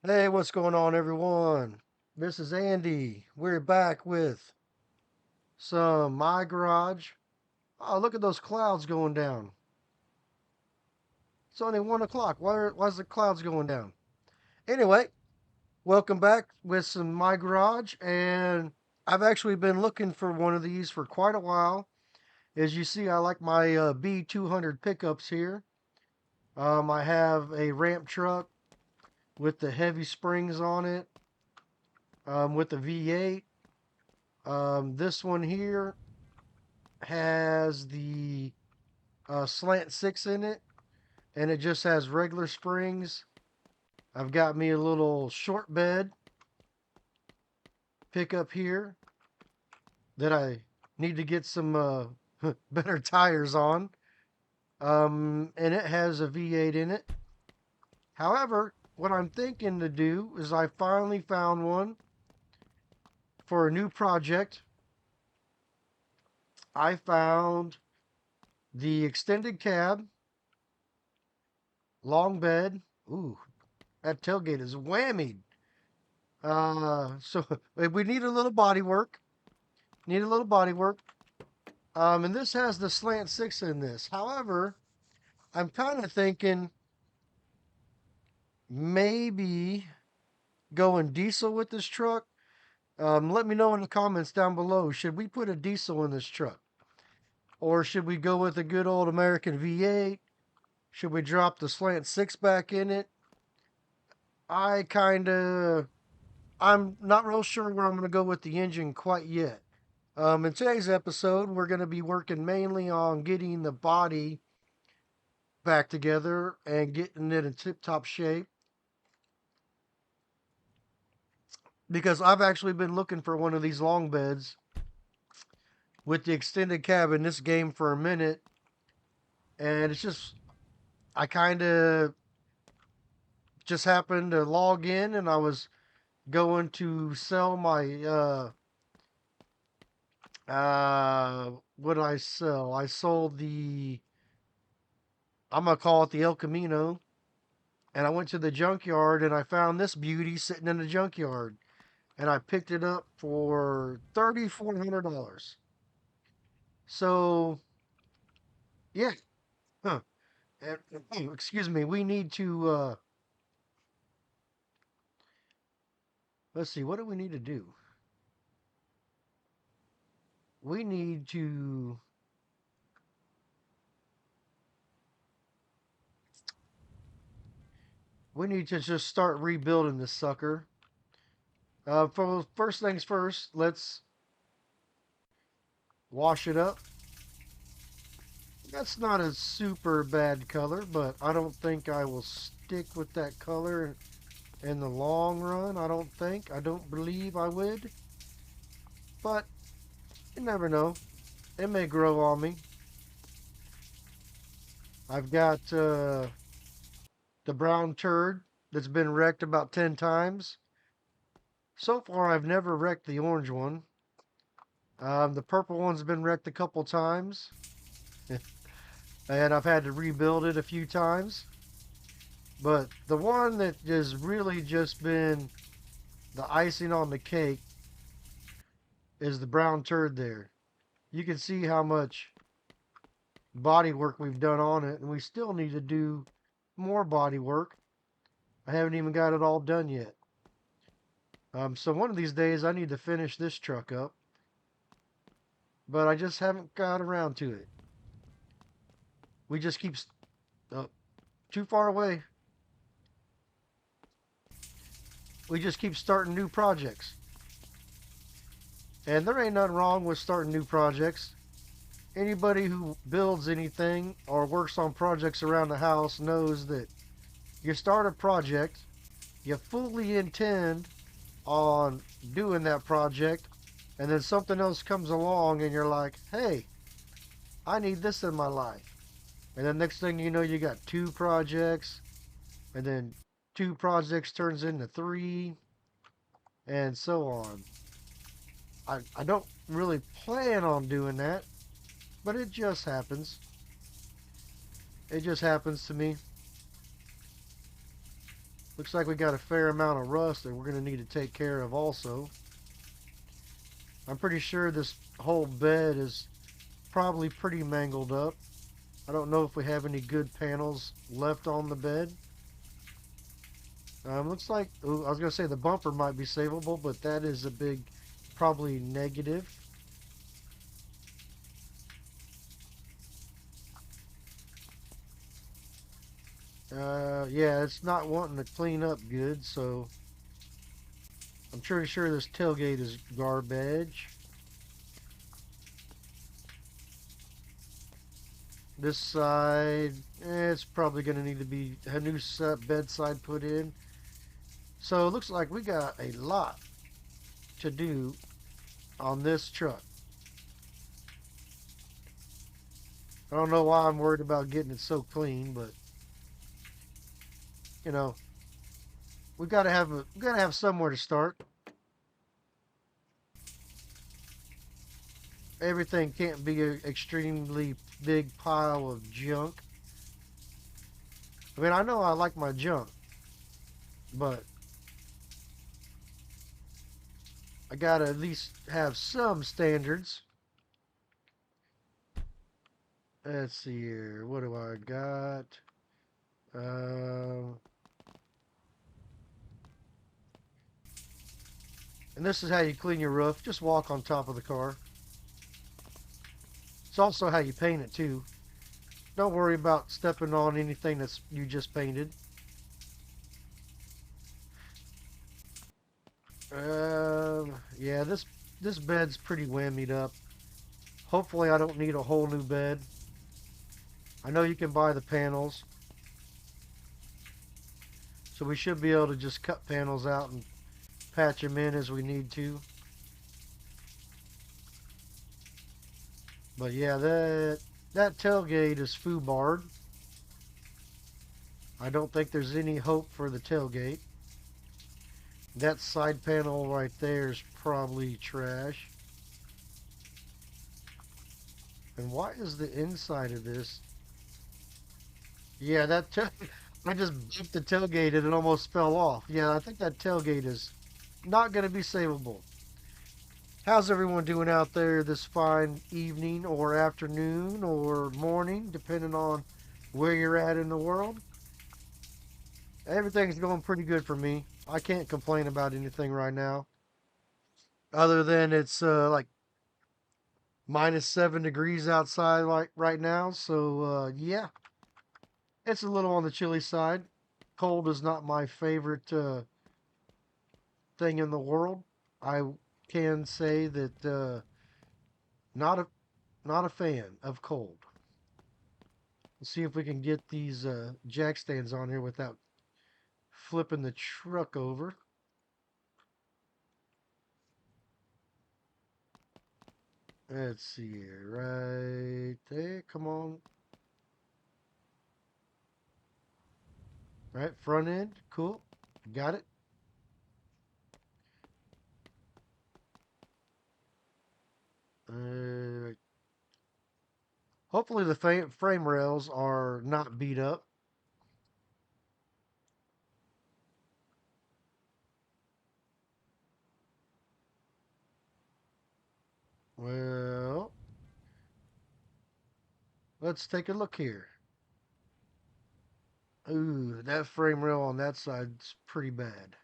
Hey, what's going on, everyone? This is Andy. We're back with some My Garage. Oh, look at those clouds going down. It's only 1 o'clock. Why's the clouds going down? Anyway, welcome back with some My Garage. And I've actually been looking for one of these for quite a while. As you see, I like my B200 pickups here. I have a ramp truck with the heavy springs on it, with the V8. This one here has the slant six in it, and it just has regular springs. I've got me a little short bed pickup here that I need to get some better tires on. And it has a V8 in it. However, what I'm thinking to do is I finally found one for a new project. I found the extended cab, long bed. Ooh, that tailgate is whammied. So we need a little body work. Need a little body work. And this has the slant six in this. However, I'm kind of thinking maybe going diesel with this truck. Let me know in the comments down below. Should we put a diesel in this truck? Or should we go with a good old American V8? Should we drop the slant six back in it? I'm not real sure where I'm going to go with the engine quite yet. In today's episode, we're going to be working mainly on getting the body back together and getting it in tip top shape. Because I've actually been looking for one of these long beds with the extended cab in this game for a minute. And it's just, I kind of just happened to log in and I was going to sell my, what did I sell? I sold I'm going to call it the El Camino. And I went to the junkyard and I found this beauty sitting in the junkyard. And I picked it up for $3,400. So, yeah. Huh. Excuse me. We need to, let's see, what do we need to do? We need to, we need to just start rebuilding this sucker. For first things first, let's wash it up. That's not a super bad color, but I don't think I will stick with that color in the long run. I don't think. I don't believe I would. But you never know. It may grow on me. I've got the brown turd that's been wrecked about 10 times. So far, I've never wrecked the orange one. The purple one's been wrecked a couple times. And I've had to rebuild it a few times. But the one that has really just been the icing on the cake is the brown turd there. You can see how much body work we've done on it, and we still need to do more body work. I haven't even got it all done yet. So one of these days I need to finish this truck up, but I just haven't got around to it. We just keep uh, too far away. We just keep starting new projects. And there ain't nothing wrong with starting new projects. Anybody who builds anything or works on projects around the house knows that you start a project, you fully intend on doing that project, and then something else comes along and you're like, hey, I need this in my life. And then next thing you know, you got two projects, and then two projects turns into three, and so on. I don't really plan on doing that, but it just happens. It just happens to me. Looks like we got a fair amount of rust that we're going to need to take care of also. I'm pretty sure this whole bed is probably pretty mangled up. I don't know if we have any good panels left on the bed. Looks like, ooh, I was going to say the bumper might be savable, but that is a big, probably negative. Yeah, it's not wanting to clean up good, so I'm pretty sure this tailgate is garbage. This side, it's probably going to need to be a new bedside put in. So it looks like we got a lot to do on this truck. I don't know why I'm worried about getting it so clean, but you know, we gotta have somewhere to start. Everything can't be an extremely big pile of junk. I mean, I know I like my junk, but I gotta at least have some standards. Let's see here. What do I got? Um, and this is how you clean your roof. Just walk on top of the car. It's also how you paint it too. Don't worry about stepping on anything that's you just painted. Yeah, this bed's pretty whammied up. Hopefully I don't need a whole new bed. I know you can buy the panels, so we should be able to just cut panels out and patch them in as we need to. But yeah, that tailgate is foobarred. I don't think there's any hope for the tailgate. That side panel right there is probably trash. And why is the inside of this? Yeah, I just bumped the tailgate and it almost fell off. Yeah, I think that tailgate is not going to be savable. How's everyone doing out there this fine evening or afternoon or morning, depending on where you're at in the world? Everything's going pretty good for me. I can't complain about anything right now, other than it's like -7 degrees outside right now. So yeah, it's a little on the chilly side. Cold is not my favorite thing in the world. I can say that not a not a fan of cold. Let's see if we can get these jack stands on here without flipping the truck over. Let's see here, right there. Come on. Right, front end. Cool. Got it. Uh, Hopefully the frame rails are not beat up. Well, let's take a look here. Ooh, that frame rail on that side's pretty bad.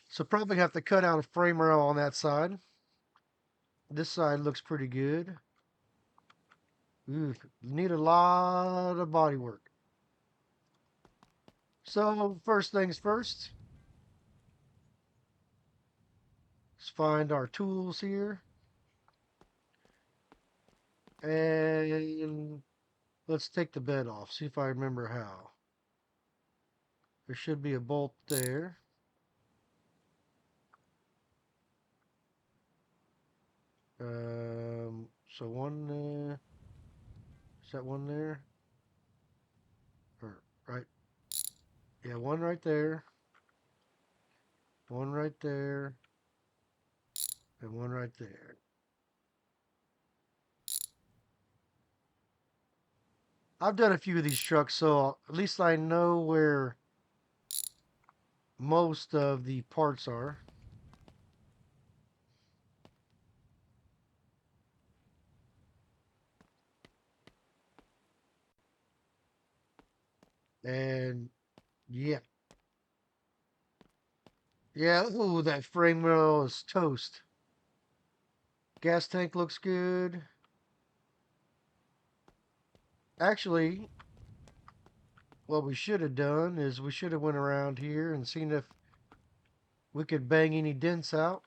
So probably have to cut out a frame rail on that side. This side looks pretty good. Ooh, need a lot of body work. So first things first, let's find our tools here. And let's take the bed off. See if I remember how. There should be a bolt there. So one, is that one there? Or right? Yeah, one right there. One right there. And one right there. I've done a few of these trucks, so at least I know where most of the parts are. And yeah, yeah. Ooh, that frame rail is toast. Gas tank looks good. Actually, what we should have done is we should have went around here and seen if we could bang any dents out.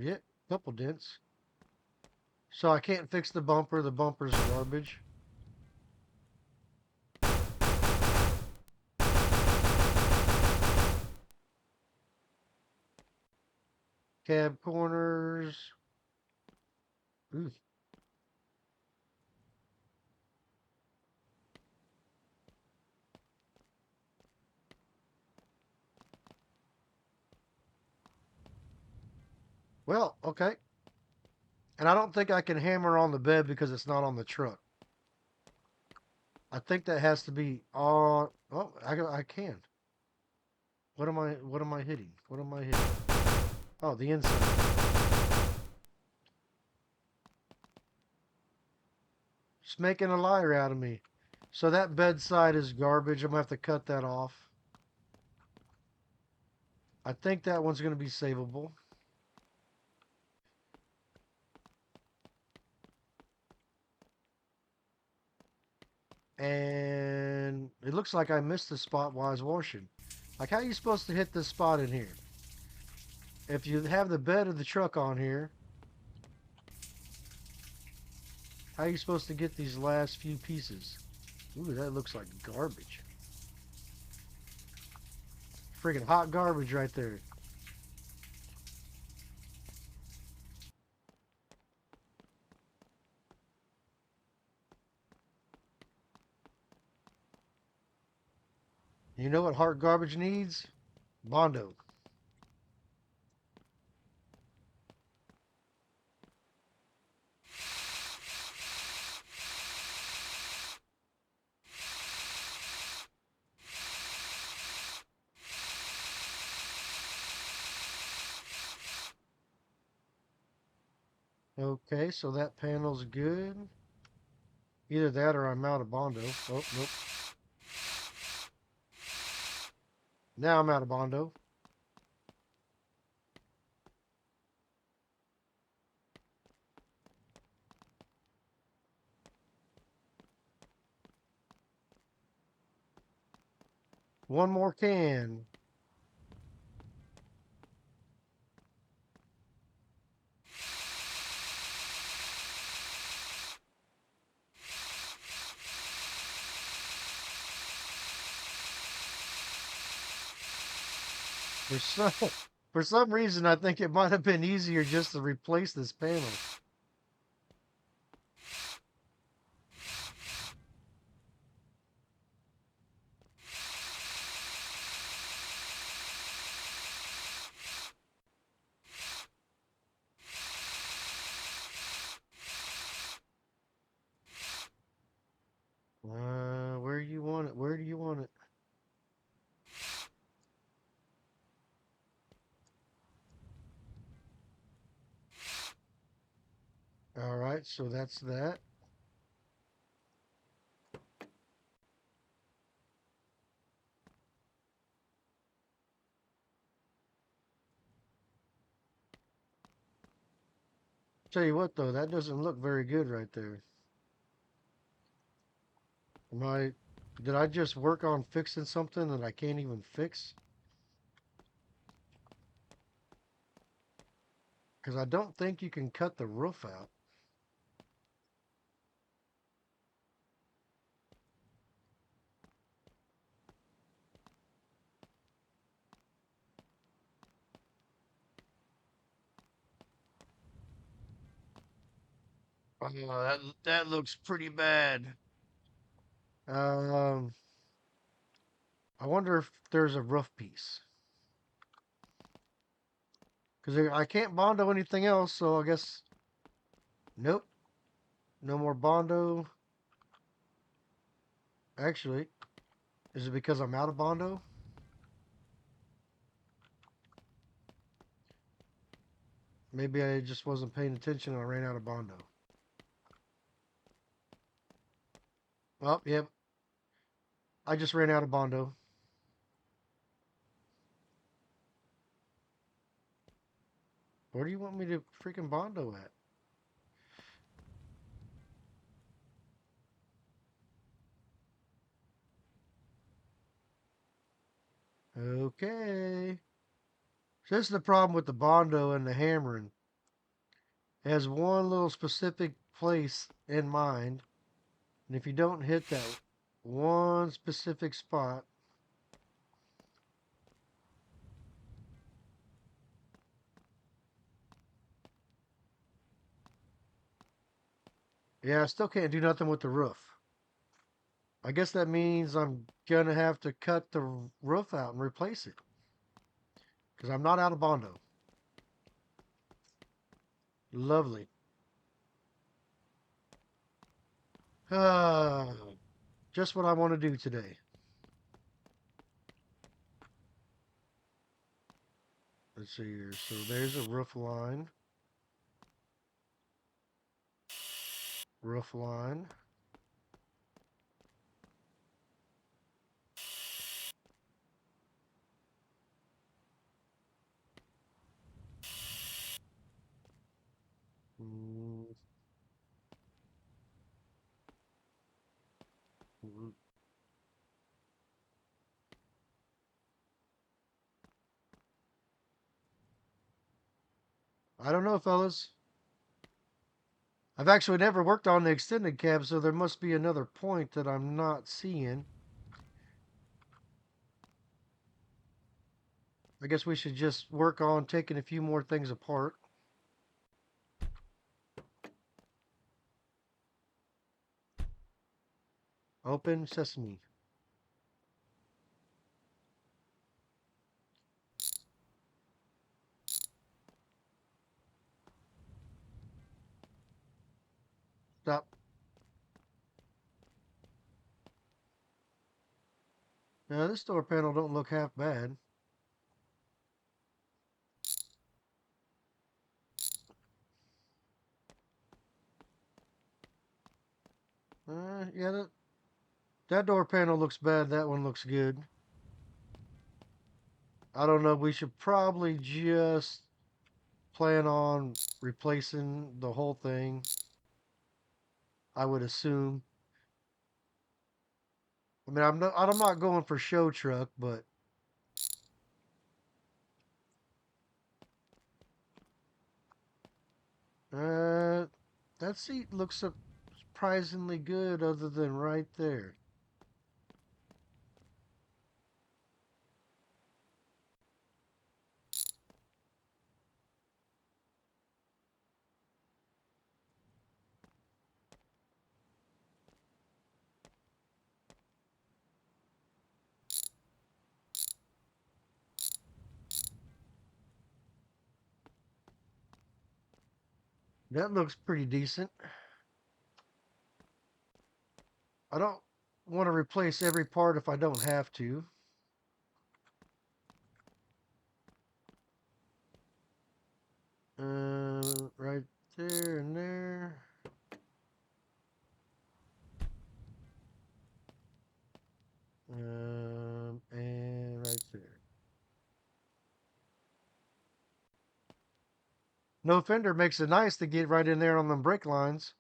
Yeah, couple dents. So I can't fix the bumper. The bumper's garbage. Cab corners. Ooh. Well, okay. And I don't think I can hammer on the bed because it's not on the truck. I think that has to be on. Oh, I can. What am I hitting? What am I hitting? Oh, the inside. Just making a liar out of me. So that bedside is garbage. I'm gonna have to cut that off. I think that one's gonna be savable. And it looks like I missed the spot while I was washing. Like, how are you supposed to hit this spot in here? If you have the bed of the truck on here, how are you supposed to get these last few pieces? Ooh, that looks like garbage. Freaking hot garbage right there. You know what hot garbage needs? Bondo. Okay, so that panel's good. Either that or I'm out of Bondo. Oh, nope. Now I'm out of Bondo. One more can. For some, for some reason, I think it might have been easier just to replace this panel. Where do you want it? Where do you want it? All right, so that's that. Tell you what, though, that doesn't look very good right there. Am I? Did I just work on fixing something that I can't even fix? Because I don't think you can cut the roof out. Oh, that looks pretty bad. Um, I wonder if there's a roof piece. Because I can't bondo anything else, so I guess Nope. No more Bondo. Actually, is it because I'm out of Bondo? Maybe I just wasn't paying attention and I ran out of Bondo. Oh, yep. I just ran out of Bondo. Where do you want me to freaking Bondo at? Okay. So this is the problem with the Bondo and the hammering. It has one little specific place in mind. And if you don't hit that one specific spot, yeah, I still can't do nothing with the roof. I guess that means I'm gonna have to cut the roof out and replace it. Because I'm not out of Bondo. Lovely. Ah, just what I want to do today. Let's see here. So there's a roof line. Roof line. Mm, mm. I don't know, fellas. I've actually never worked on the extended cab, so there must be another point that I'm not seeing. I guess we should just work on taking a few more things apart. Open sesame. Stop. Now this door panel don't look half bad. Yeah, that door panel looks bad. That one looks good. I don't know. We should probably just plan on replacing the whole thing. I would assume. I mean, I'm not going for show truck, but uh, that seat looks surprisingly good, other than right there. That looks pretty decent. I don't want to replace every part if I don't have to. Right there and there. And right there. No fender makes it nice to get right in there on them brake lines.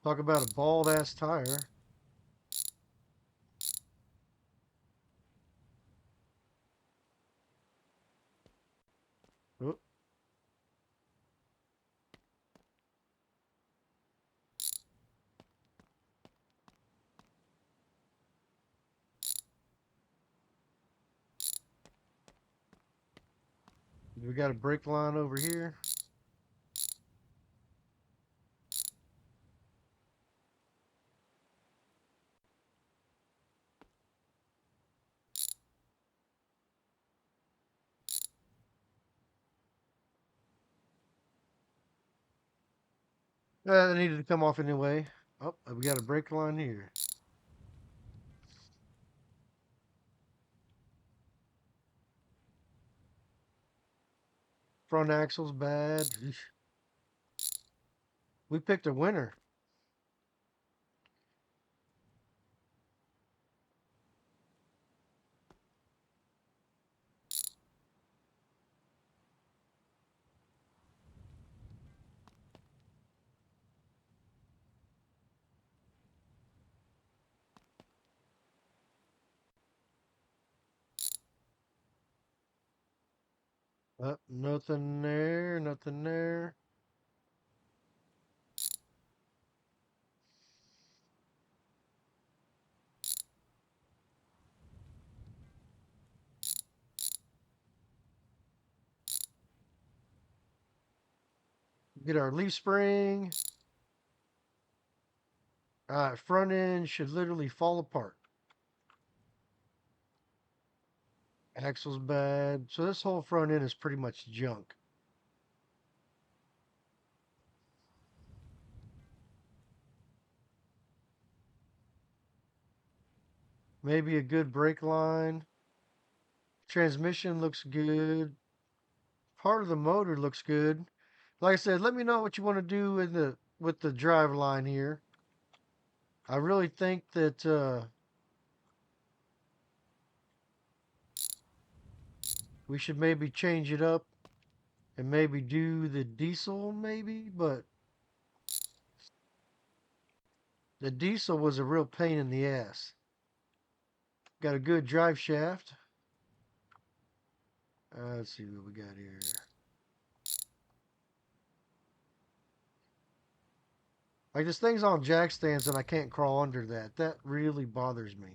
Talk about a bald ass tire. Oh, we got a brake line over here. It needed to come off anyway. Oh, we got a brake line here. Front axle's bad. Eesh. We picked a winner. Nothing there, nothing there. Get our leaf spring. Front end should literally fall apart. Axle's bad. So this whole front end is pretty much junk. Maybe a good brake line. Transmission looks good. Part of the motor looks good. Like I said, let me know what you want to do in the with the drive line here. I really think that we should maybe change it up and maybe do the diesel, maybe. But the diesel was a real pain in the ass. Got a good drive shaft. Let's see what we got here. Like this thing's on jack stands and I can't crawl under that. That really bothers me.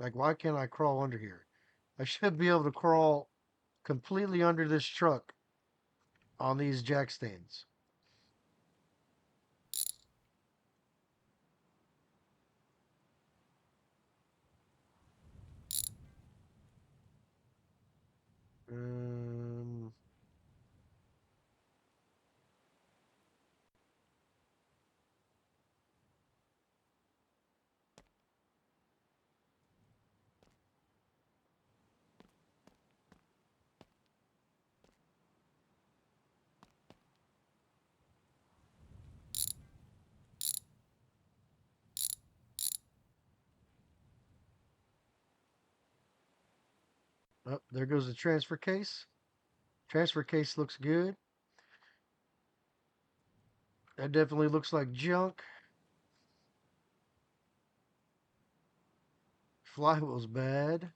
Like why can't I crawl under here? I should be able to crawl completely under this truck on these jack stands. Um, oh, there goes the transfer case. Transfer case looks good. That definitely looks like junk. Flywheel's bad.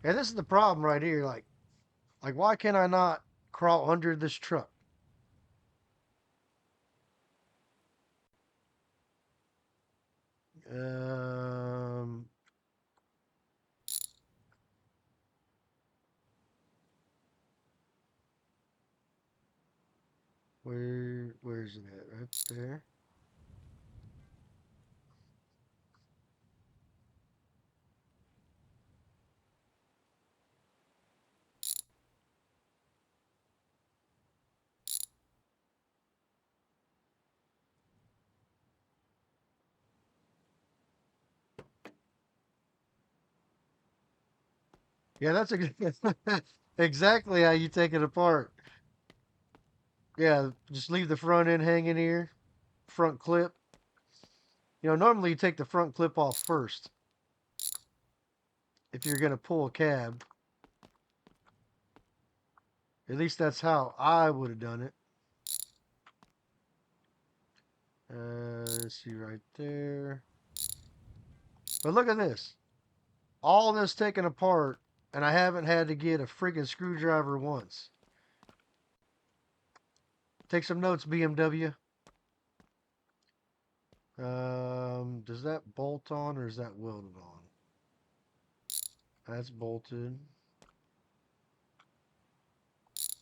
And this is the problem right here. Like why can I not crawl under this truck? Um, where's it at? Right there. Yeah, that's exactly how you take it apart. Yeah, just leave the front end hanging here, front clip. Normally you take the front clip off first if you're gonna pull a cab. At least that's how I would have done it. Let's see right there. But look at this. All this taken apart, and I haven't had to get a freaking screwdriver once. Take some notes, BMW. Does that bolt on or is that welded on? That's bolted.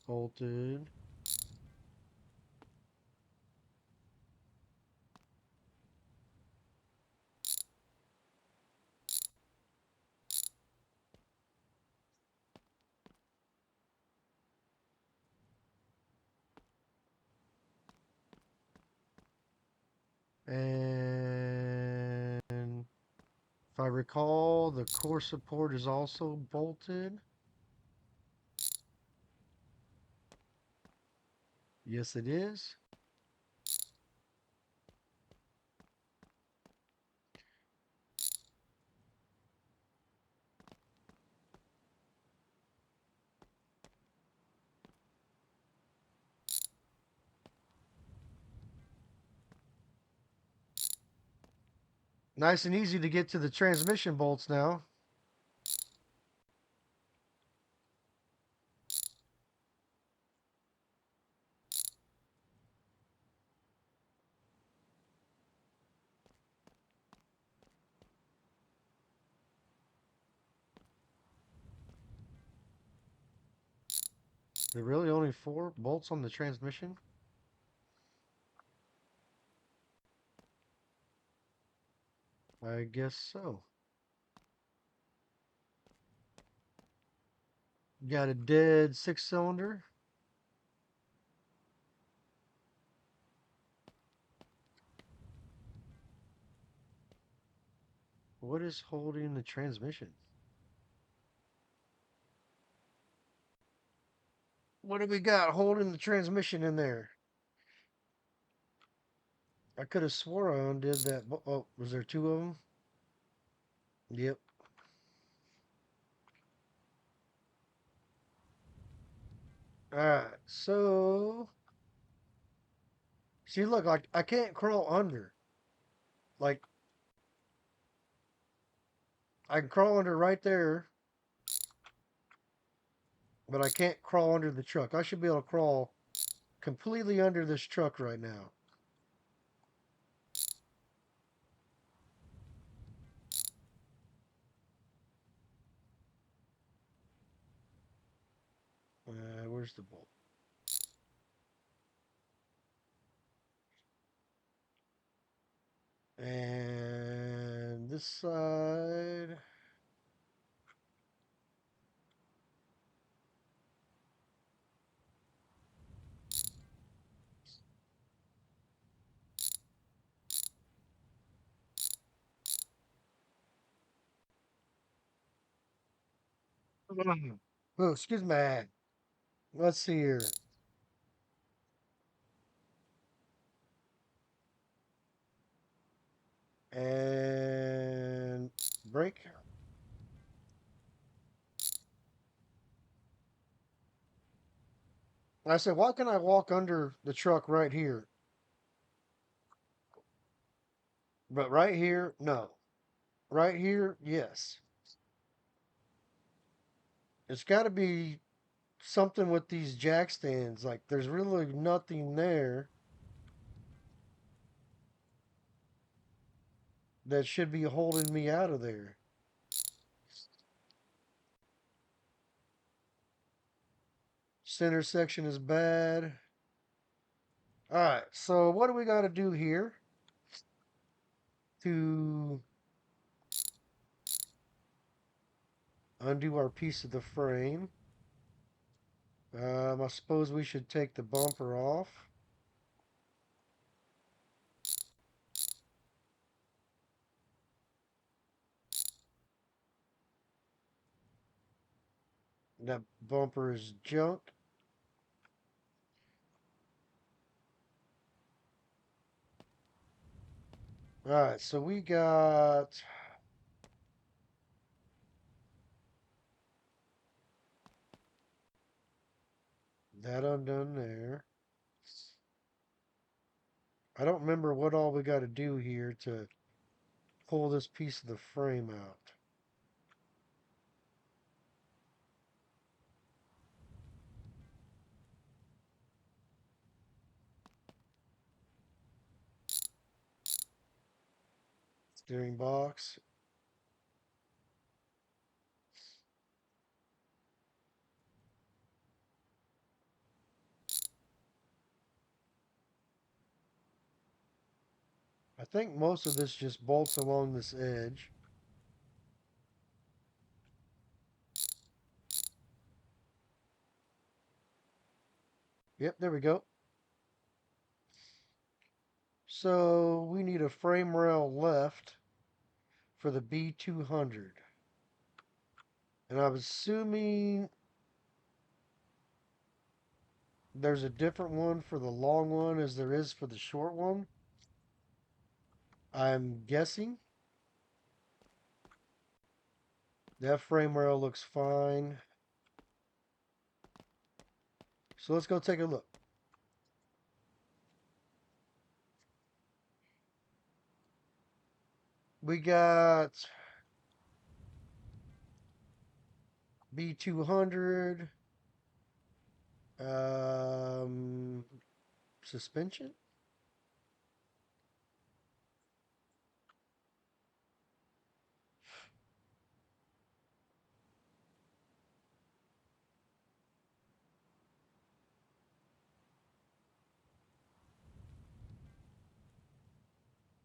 Bolted. And if I recall, the core support is also bolted. Yes, it is. Nice and easy to get to the transmission bolts now. There really only 4 bolts on the transmission? I guess so. Got a dead 6-cylinder. What is holding the transmission? What do we got holding the transmission in there? I could have swore I undid that. Oh, was there 2 of them? Yep. Alright, so. See, look, I can't crawl under. Like, I can crawl under right there, but I can't crawl under the truck. I should be able to crawl completely under this truck right now. Where's the bolt? And this side. Oh, excuse me. Let's see here. And brake. I said, why can I walk under the truck right here? But right here, no. Right here, yes. It's got to be something with these jack stands. Like, there's really nothing there that should be holding me out of there. Center section is bad. All right, so what do we got to do here to undo our piece of the frame? I suppose we should take the bumper off. That bumper is junk. All right, so we got that undone there. I don't remember what all we got to do here to pull this piece of the frame out. Steering box. I think most of this just bolts along this edge. Yep, there we go. So we need a frame rail left for the B200. And I'm assuming there's a different one for the long one as there is for the short one. I'm guessing. That frame rail looks fine. So let's go take a look. We got B200 suspension.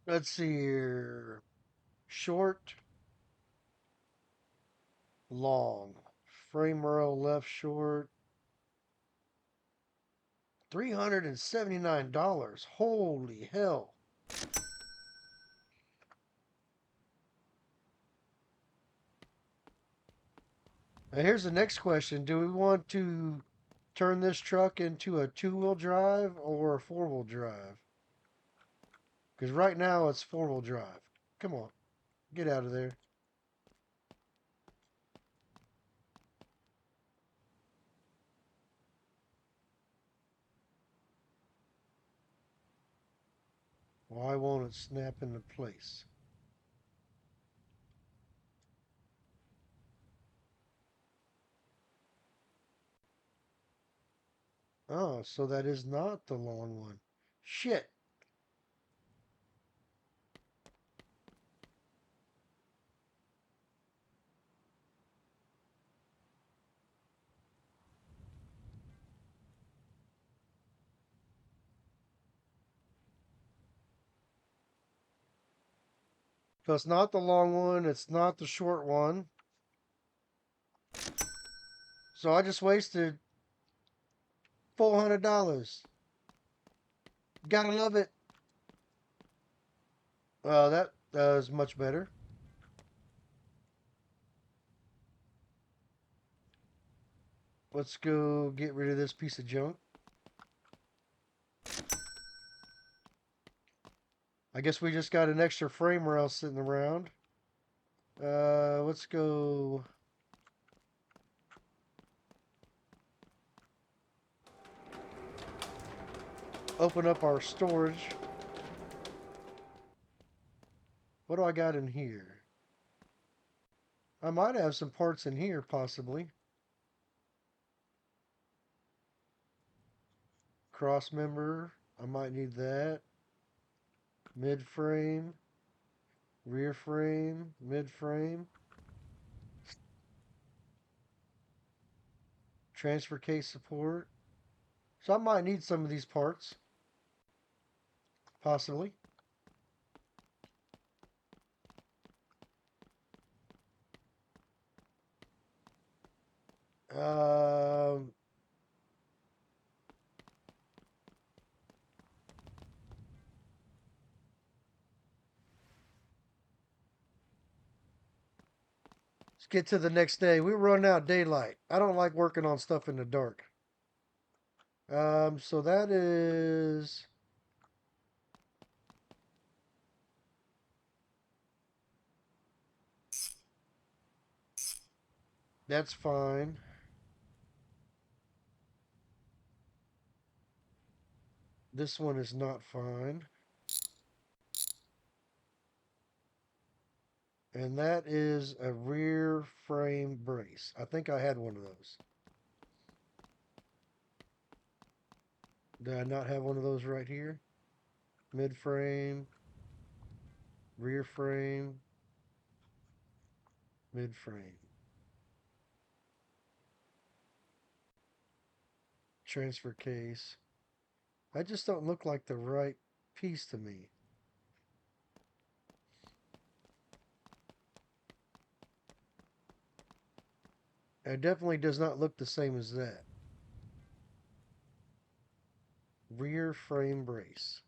Let's see here. Short, long. Frame rail left short. $379. Holy hell. Now here's the next question. Do we want to turn this truck into a two-wheel drive or a four-wheel drive? Because right now it's four-wheel drive. Come on, get out of there. Why won't it snap into place? Oh, so that is not the long one. Shit. So it's not the long one. It's not the short one. So I just wasted $400. Gotta love it. That is much better. Let's go get rid of this piece of junk. I guess we just got an extra frame rail sitting around. Let's go. Open up our storage. What do I got in here? I might have some parts in here, possibly. Cross member. I might need that. Mid frame. Rear frame. Mid frame. Transfer case support. So I might need some of these parts. Possibly. Um, let's get to the next day. We run out daylight. I don't like working on stuff in the dark. So that is that's fine. This one is not fine. And that is a rear frame brace. I think I had one of those. Did I not have one of those right here? Mid frame, rear frame, mid frame. Transfer case. I just don't look like the right piece to me. It definitely does not look the same as that. Rear frame brace.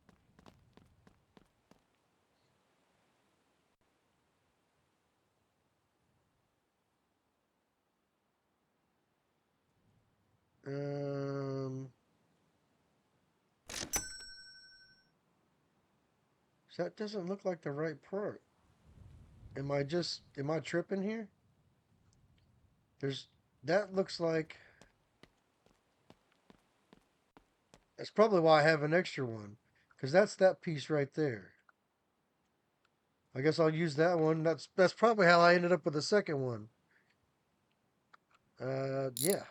Um, that doesn't look like the right part. Am I tripping here? There's, that looks like, that's probably why I have an extra one. Because that's that piece right there. I guess I'll use that one. That's probably how I ended up with the second one. Yeah.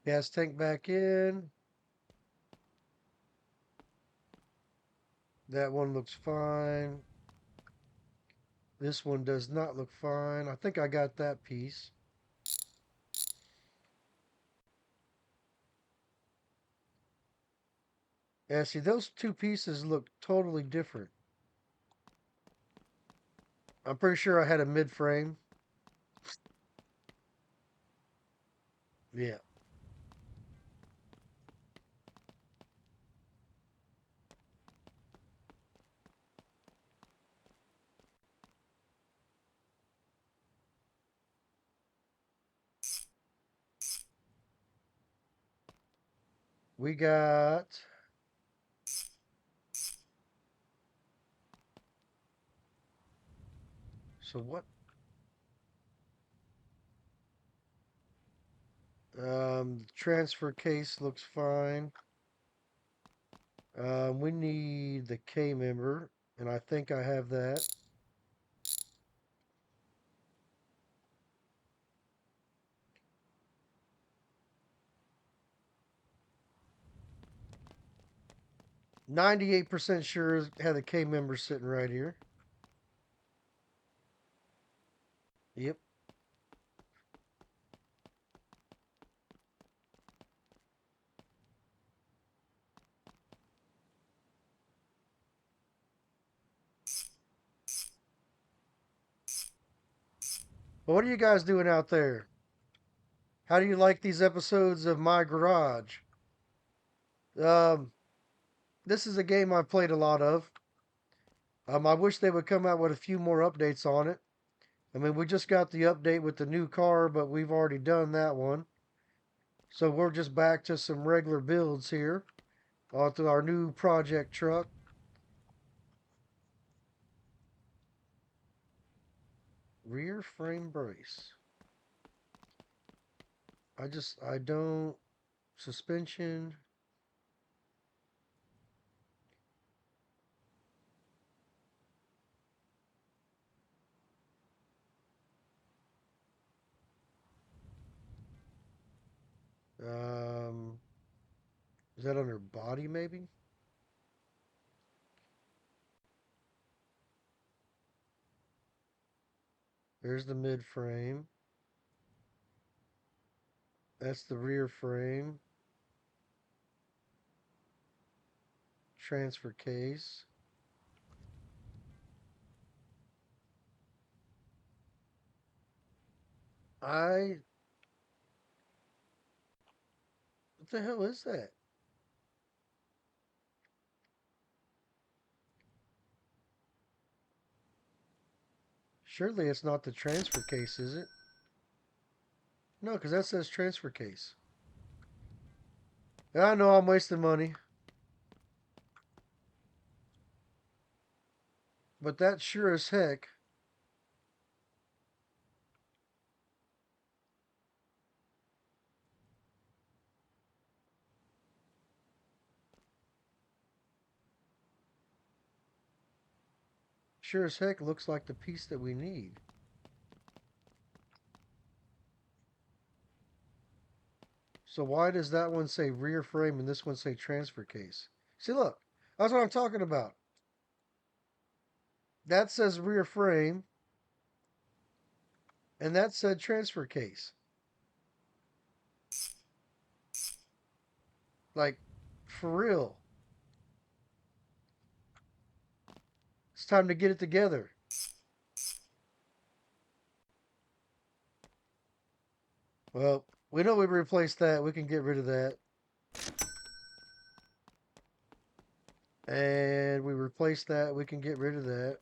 Gas tank back in. That one looks fine. This one does not look fine. I think I got that piece. Yeah, see, those two pieces look totally different. I'm pretty sure I had a mid frame. Yeah. We got. So what? Transfer case looks fine. We need the K member, and I think I have that. %98 sure had the K member sitting right here. Yep. Well, what are you guys doing out there? How do you like these episodes of My Garage? Um, this is a game I've played a lot of. I wish they would come out with a few more updates on it. I mean, we just got the update with the new car, but we've already done that one. So we're just back to some regular builds here onto our new project truck. Rear frame brace. I don't, suspension. Um, is that under body maybe? There's the mid frame. That's the rear frame. Transfer case. I, what the hell is that? Surely it's not the transfer case, is it? No, because that says transfer case. I know I'm wasting money, but that sure as heck, sure as heck looks like the piece that we need. So why does that one say rear frame and this one say transfer case? See, look, that's what I'm talking about. That says rear frame, and that said transfer case. Like, for real. It's time to get it together. Well, we know we replaced that. We can get rid of that. And we replaced that. We can get rid of that.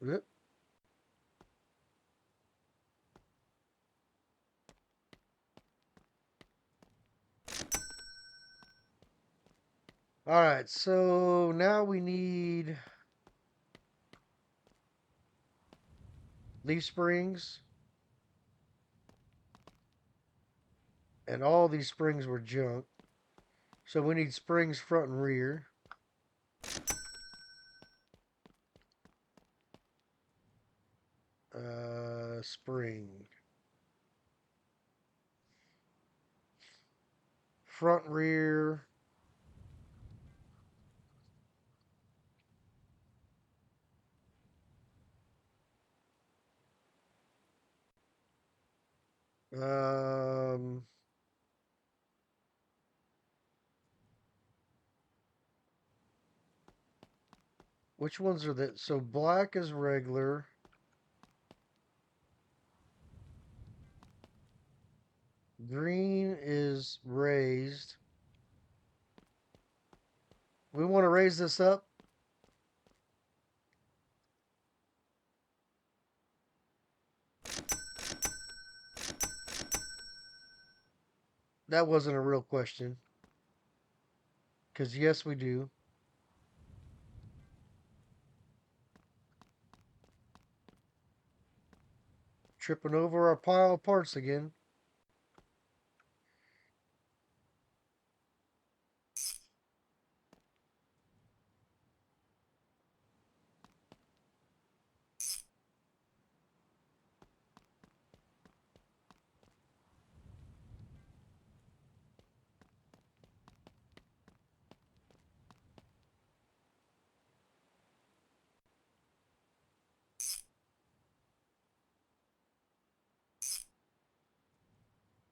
Yep. All right, so now we need leaf springs. And all these springs were junk. So we need springs front and rear. Spring. Front, rear. Um, which ones are that? So black is regular. Green is raised. We want to raise this up. That wasn't a real question. Because yes, we do. Tripping over our pile of parts again.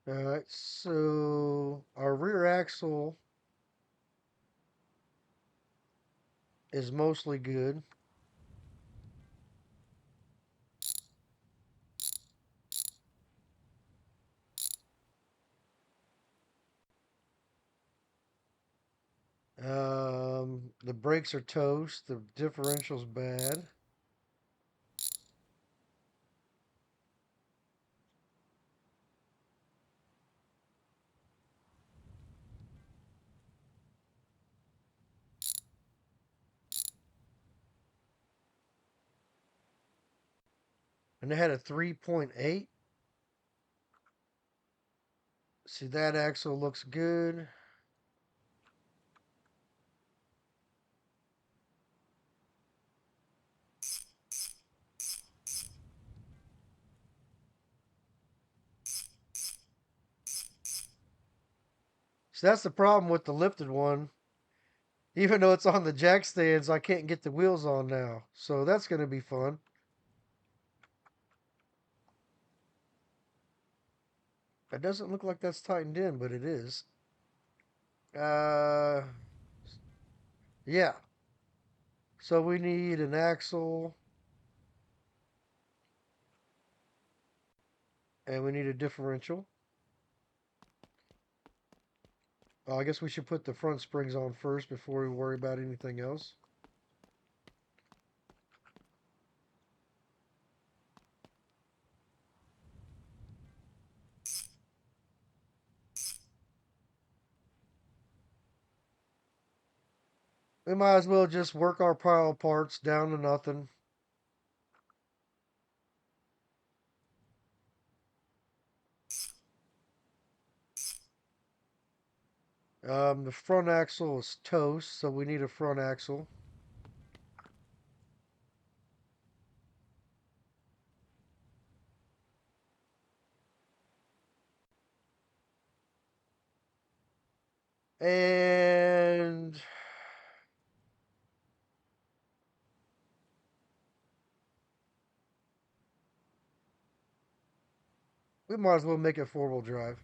Alright, so our rear axle is mostly good. The brakes are toast. The differential's bad. And they had a 3.8. See, that axle looks good. So that's the problem with the lifted one. Even though it's on the jack stands, I can't get the wheels on now. So that's going to be fun. It doesn't look like that's tightened in, but it is. Uh, yeah. So we need an axle. And we need a differential. Oh, I guess we should put the front springs on first before we worry about anything else. We might as well just work our pile of parts down to nothing. The front axle is toast, so we need a front axle. And we might as well make it four-wheel drive.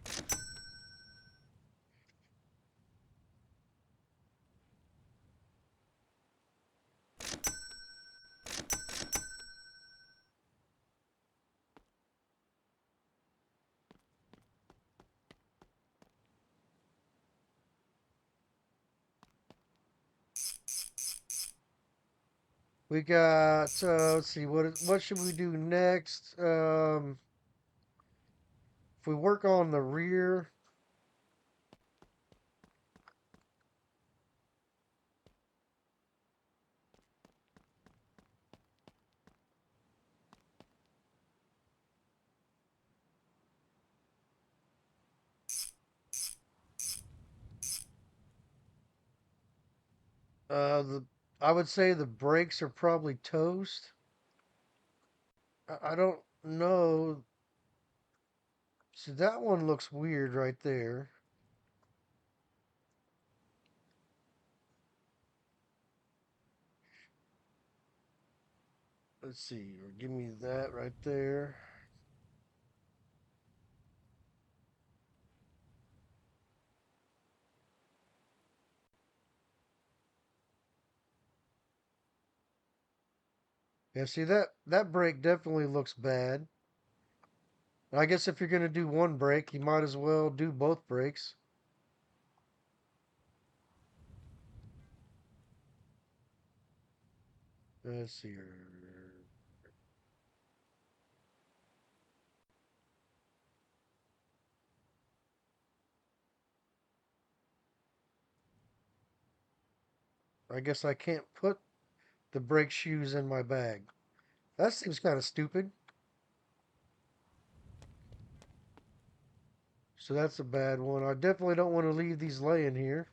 We got, let's see, what should we do next? If we work on the rear, the I would say the brakes are probably toast. I don't know. See, that one looks weird right there. Let's see, give me that right there. Yeah, see that brake definitely looks bad. I guess if you're gonna do one brake, you might as well do both brakes. Let's see here. I guess I can't put the brake shoes in my bag. That seems kind of stupid. So that's a bad one. I definitely don't want to leave these laying here.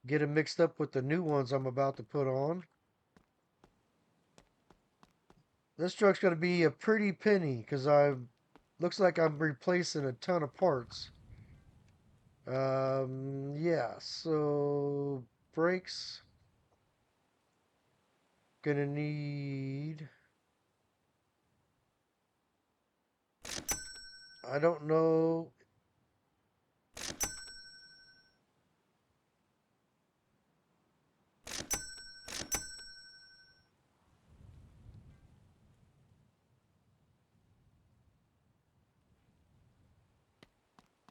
Get them mixed up with the new ones I'm about to put on. This truck's going to be a pretty penny because I looks like I'm replacing a ton of parts. Yeah, so brakes gonna need. I don't know.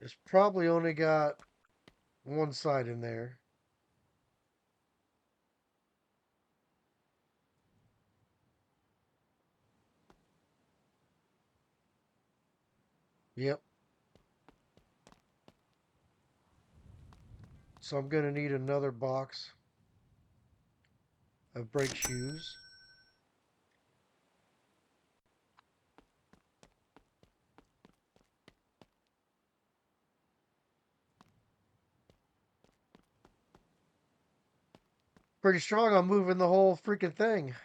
It's probably only got one side in there. Yep. So I'm gonna need another box of brake shoes. Pretty strong on moving the whole freaking thing.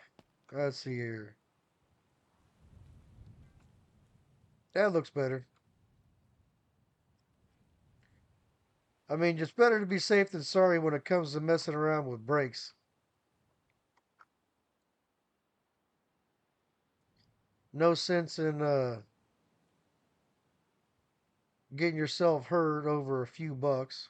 Let's see here. That looks better. I mean, it's better to be safe than sorry when it comes to messing around with brakes. No sense in getting yourself hurt over a few bucks.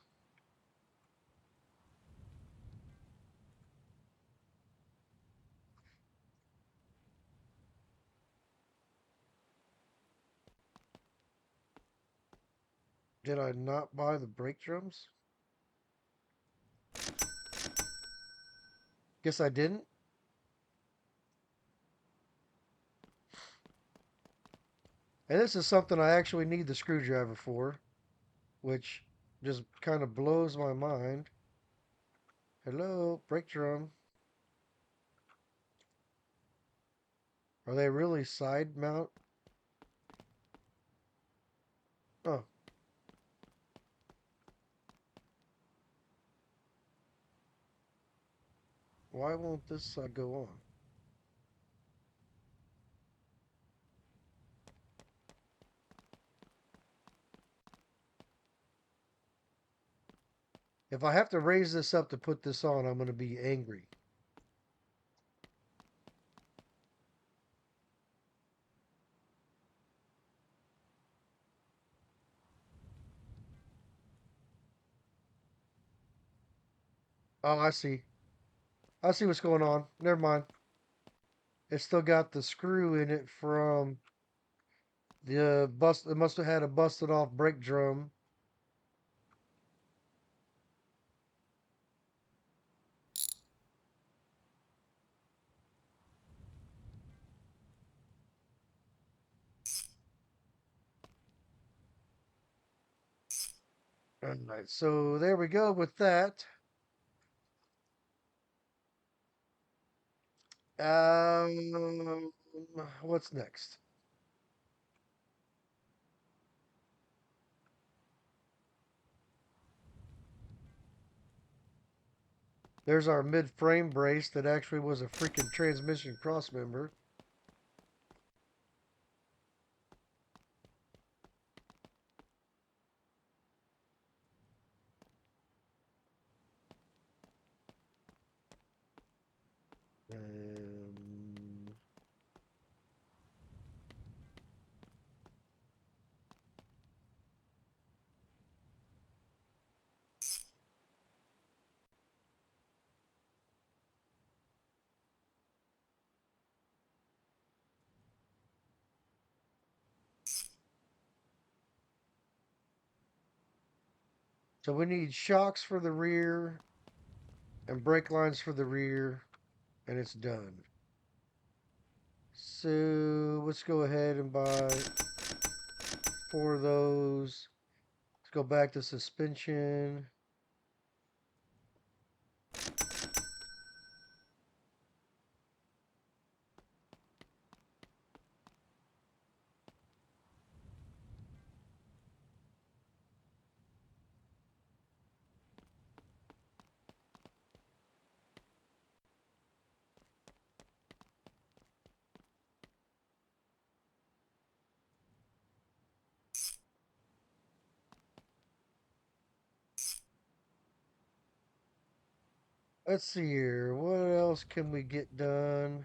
Did I not buy the brake drums? Guess I didn't. And this is something I actually need the screwdriver for, which just kind of blows my mind. Hello, brake drum. Are they really side mount? Oh, why won't this go on? If I have to raise this up to put this on, I'm going to be angry. Oh, I see. I see what's going on. Never mind. It's still got the screw in it from the bust. It must have had a busted off brake drum. All right, so there we go with that. Um, what's next? There's our mid-frame brace that actually was a freaking transmission crossmember. Um, so we need shocks for the rear and brake lines for the rear, and it's done. So let's go ahead and buy 4 of those. Let's go back to suspension. Let's see here. What else can we get done?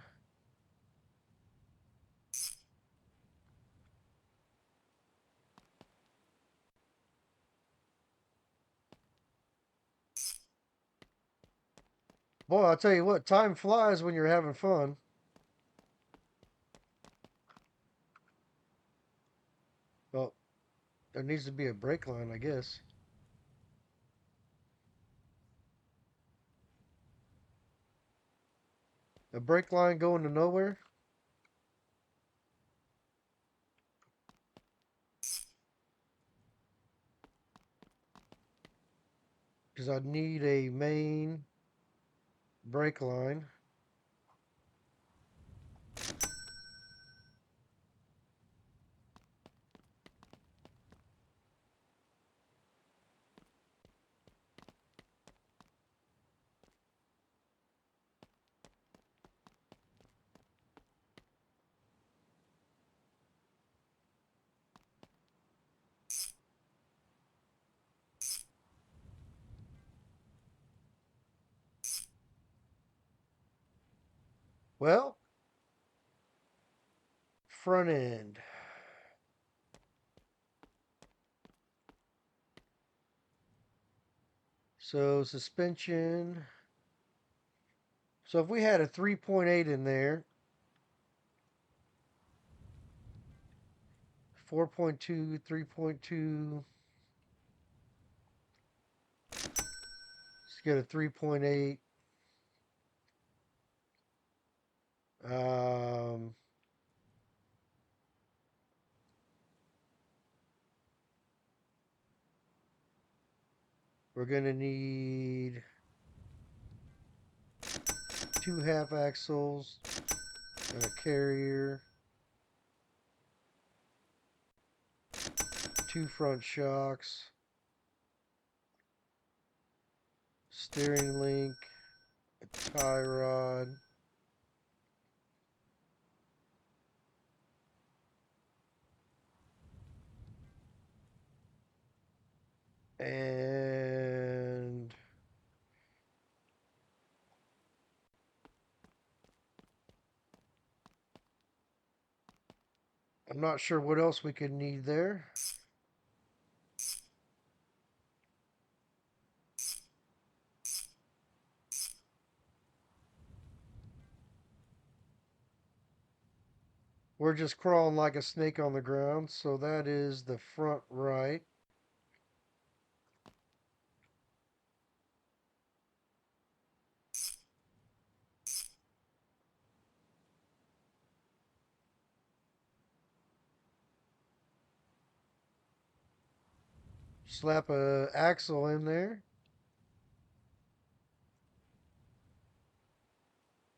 Boy, I'll tell you what, time flies when you're having fun. Well, there needs to be a brake line, I guess. A brake line going to nowhere? Because I need a main brake line. Well, front end. So suspension. So if we had a 3.8 in there, 4.2, 3.2, let's get a 3.8. Um, we're going to need 2 half axles and a carrier, 2 front shocks, steering link, a tie rod, and I'm not sure what else we could need there. We're just crawling like a snake on the ground, so that is the front right. Slap a axle in there.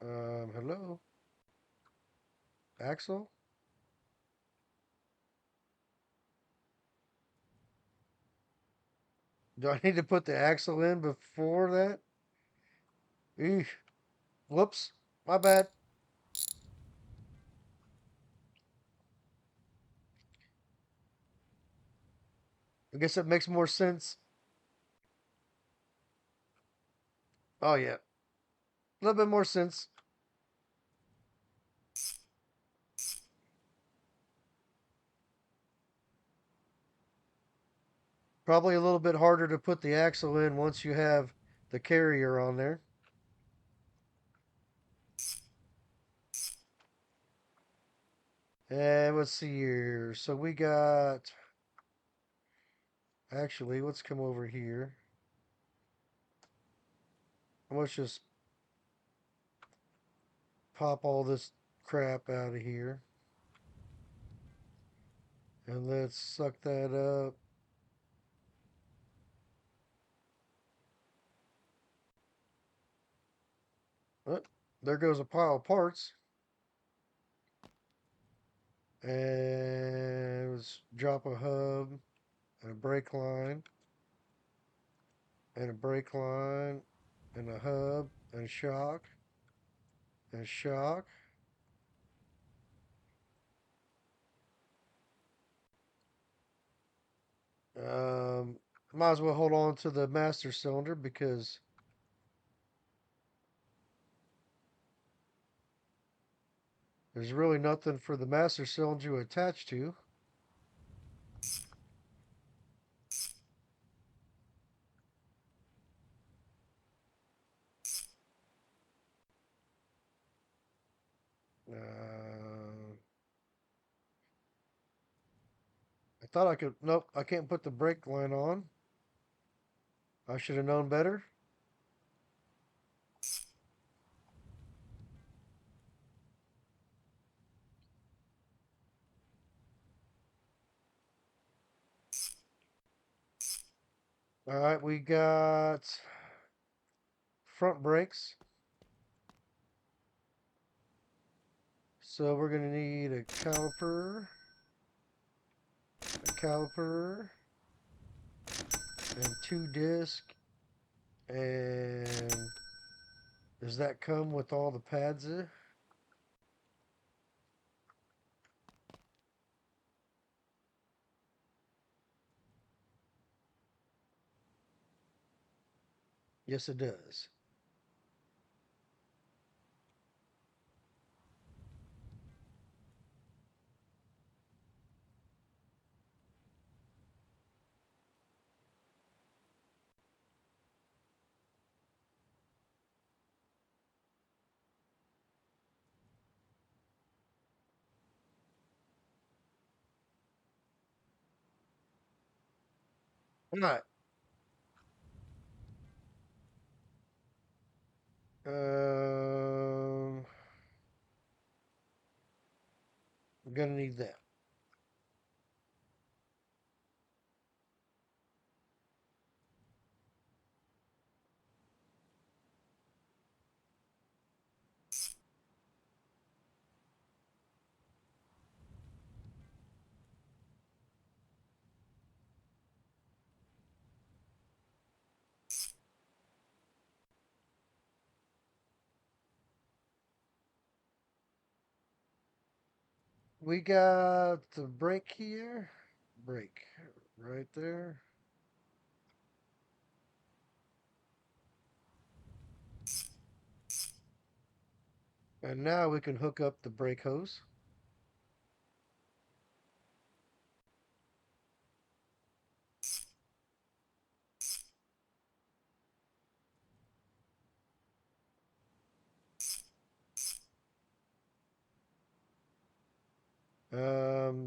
Hello? Axle? Do I need to put the axle in before that? Eesh. Whoops. My bad. I guess it makes more sense. Oh, yeah. A little bit more sense. Probably a little bit harder to put the axle in once you have the carrier on there. And let's see here. So we got. Actually, let's come over here. Let's just pop all this crap out of here. And let's suck that up. Oh, there goes a pile of parts. And let's drop a hub and a brake line and a brake line and a hub and a shock and a shock. Um, Might as well hold on to the master cylinder because there's really nothing for the master cylinder to attach to. I thought I could. Nope, I can't put the brake line on. I should have known better. All right, we got front brakes. So we're going to need a caliper, and 2 disc. And does that come with all the pads? Yes, it does. All right. Um, I'm gonna need that. We got the brake here. Brake right there. And now we can hook up the brake hose.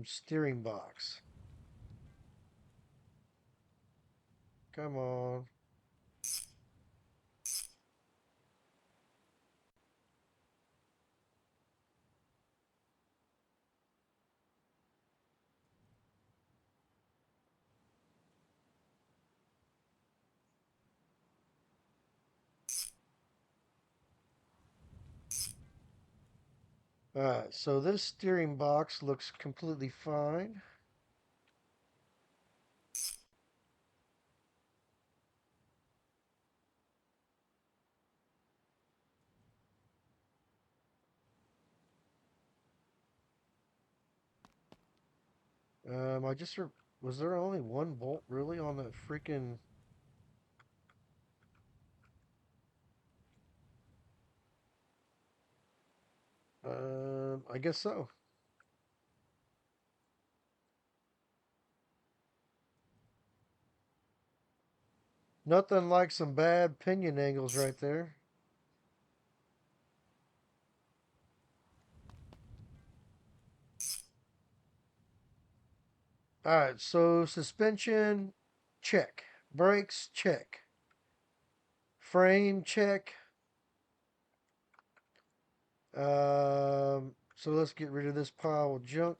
Steering box. Come on. Alright, so this steering box looks completely fine. I just was there only one bolt really on the freaking? I guess so. Nothing like some bad pinion angles right there. All right, so suspension, check. Brakes, check. Frame, check. So let's get rid of this pile of junk.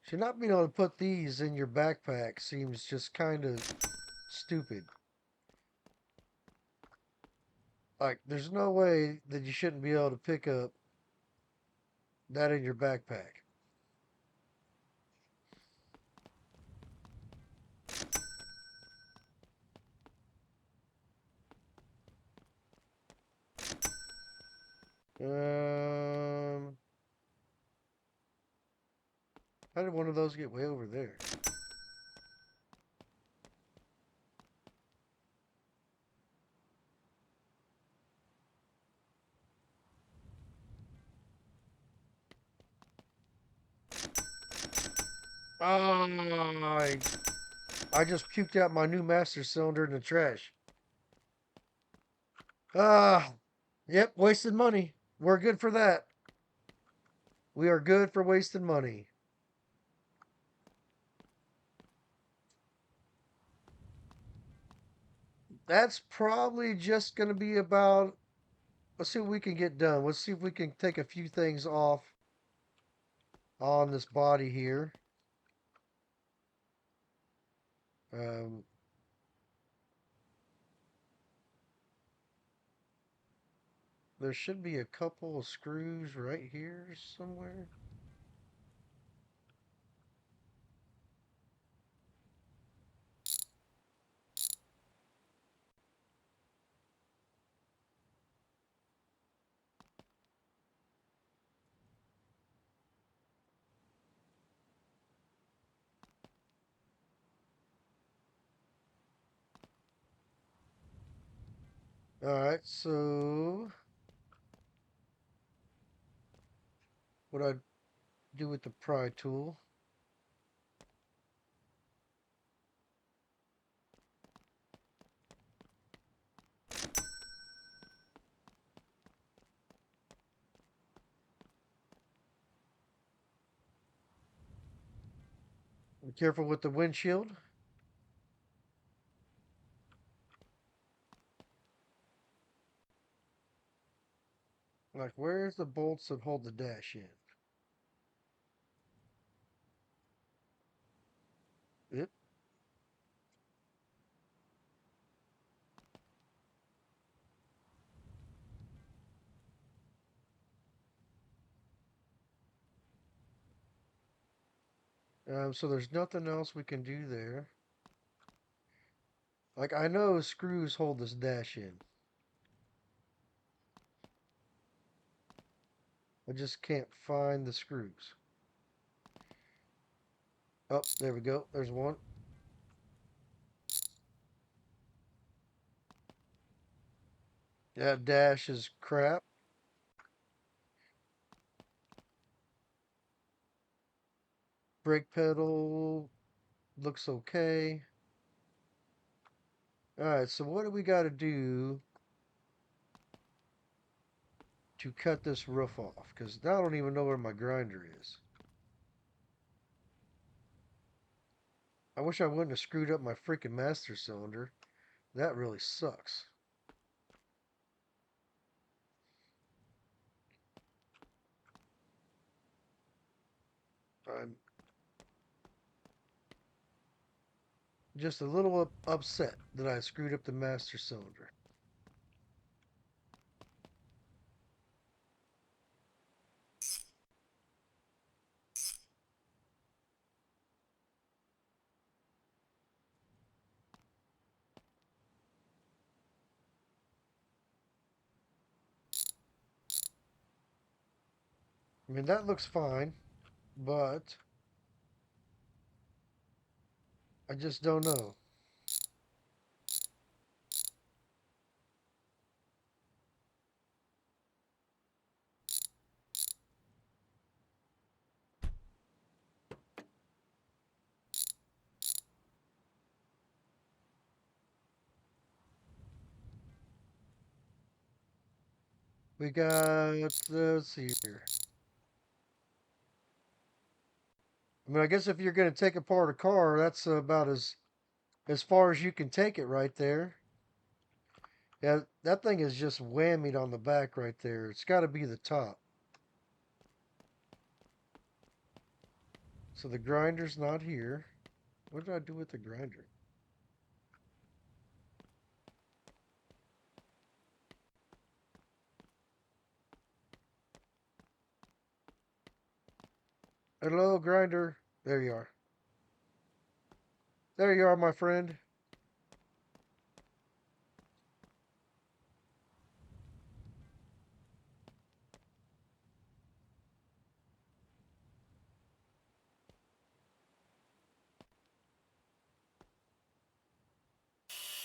Should not being able to put these in your backpack seems just kind of stupid. Like, there's no way that you shouldn't be able to pick up that in your backpack. Um, how did one of those get way over there? Oh, I just puked out my new master cylinder in the trash. Ah, yep, wasted money. We're good for that. We are good for wasting money. That's probably just going to be about. Let's see what we can get done. Let's see if we can take a few things off on this body here. Um, there should be a couple of screws right here somewhere. All right, so what I do with the pry tool? Be careful with the windshield. Like, where's the bolts that hold the dash in? Yep. So there's nothing else we can do there. Like, I know screws hold this dash in. I just can't find the screws. Oh, there we go. There's one. That dash is crap. Brake pedal looks okay. Alright, so what do we got to do to cut this roof off? Because I don't even know where my grinder is. I wish I wouldn't have screwed up my freaking master cylinder. That really sucks. I'm just a little upset that I screwed up the master cylinder. I mean, that looks fine, but I just don't know. We got, let's see here. I mean, I guess if you're going to take apart a car, that's about as far as you can take it right there. Yeah, that thing is just whammied on the back right there. It's got to be the top. So the grinder's not here. What did I do with the grinder? Hello, grinder. There you are. There you are, my friend.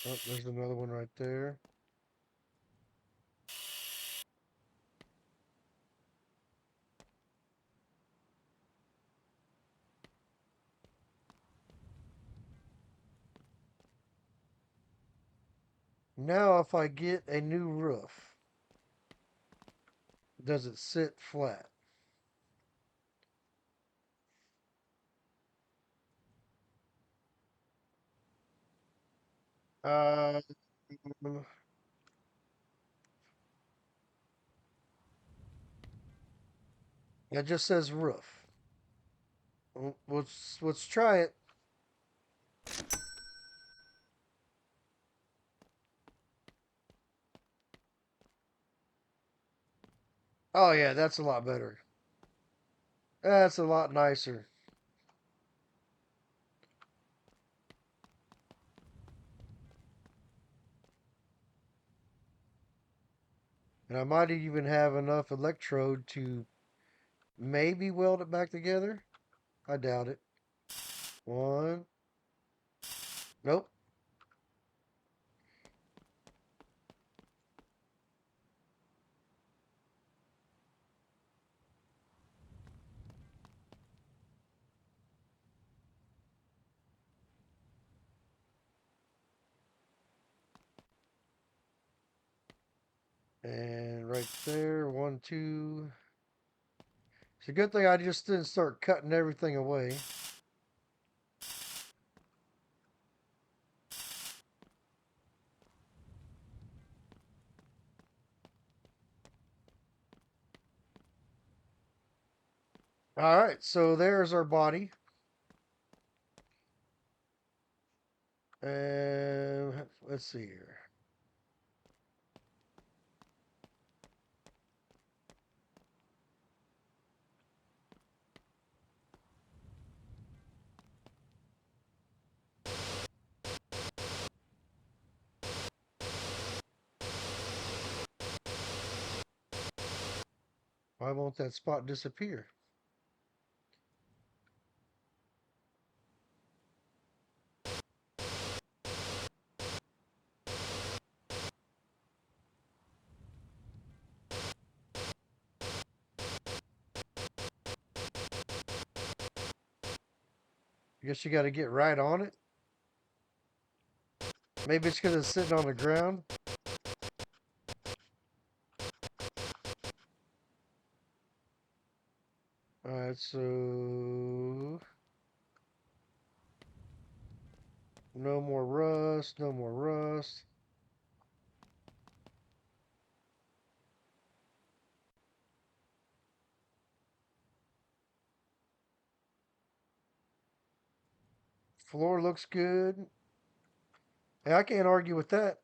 Oh, there's another one right there. Now, if I get a new roof, does it sit flat? Uh, it just says roof. Let's try it. Oh yeah, that's a lot better. That's a lot nicer. And I might even have enough electrode to maybe weld it back together. I doubt it. One. Nope. And right there, one, two. It's a good thing I just didn't start cutting everything away. All right, so there's our body. And let's see here. Why won't that spot disappear? I guess you got to get right on it. Maybe it's because it's sitting on the ground. Alright, so no more rust, no more rust. Floor looks good. Hey, I can't argue with that.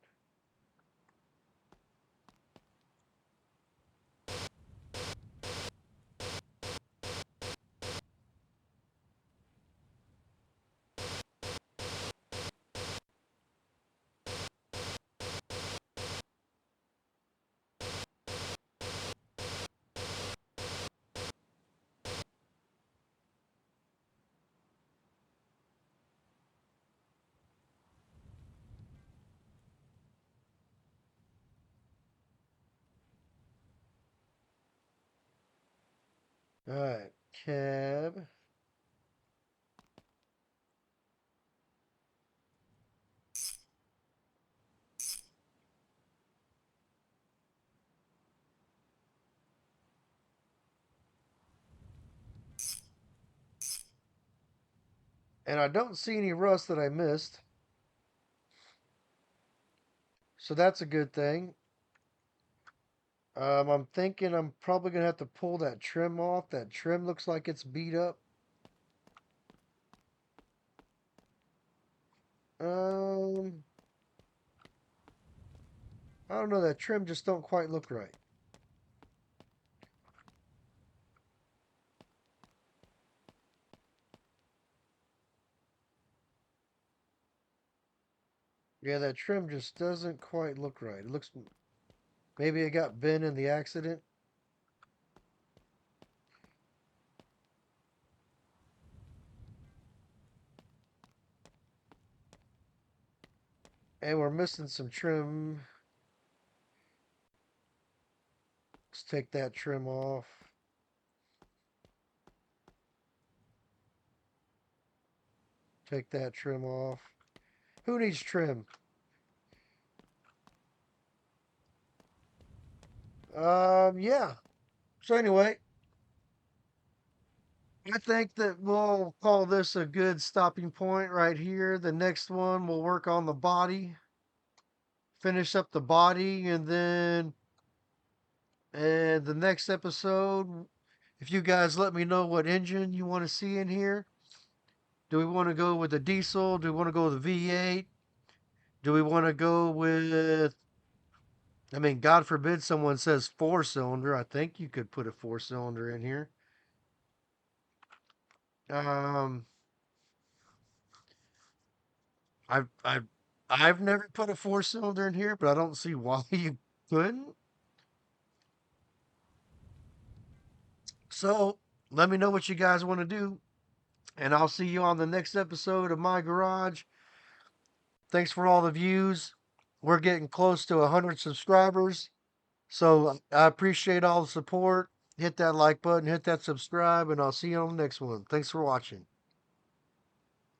Alright, cab. And I don't see any rust that I missed. So that's a good thing. I'm thinking I'm probably going to have to pull that trim off. That trim looks like it's beat up. Um, I don't know. That trim just don't quite look right. Yeah, that trim just doesn't quite look right. It looks maybe it got bent in the accident. And we're missing some trim. Let's take that trim off. Take that trim off. Who needs trim? Yeah. So anyway, I think that we'll call this a good stopping point right here. The next one we'll work on the body, finish up the body, and the next episode, if you guys let me know what engine you want to see in here. Do we want to go with the diesel? Do we want to go with the V8? Do we want to go with, I mean, God forbid someone says four cylinder. I think you could put a four cylinder in here. Um, I've I've I've never put a four cylinder in here, but I don't see why you couldn't. So let me know what you guys want to do, and I'll see you on the next episode of My Garage. Thanks for all the views. We're getting close to 100 subscribers, so I appreciate all the support. Hit that like button, hit that subscribe, and I'll see you on the next one. Thanks for watching.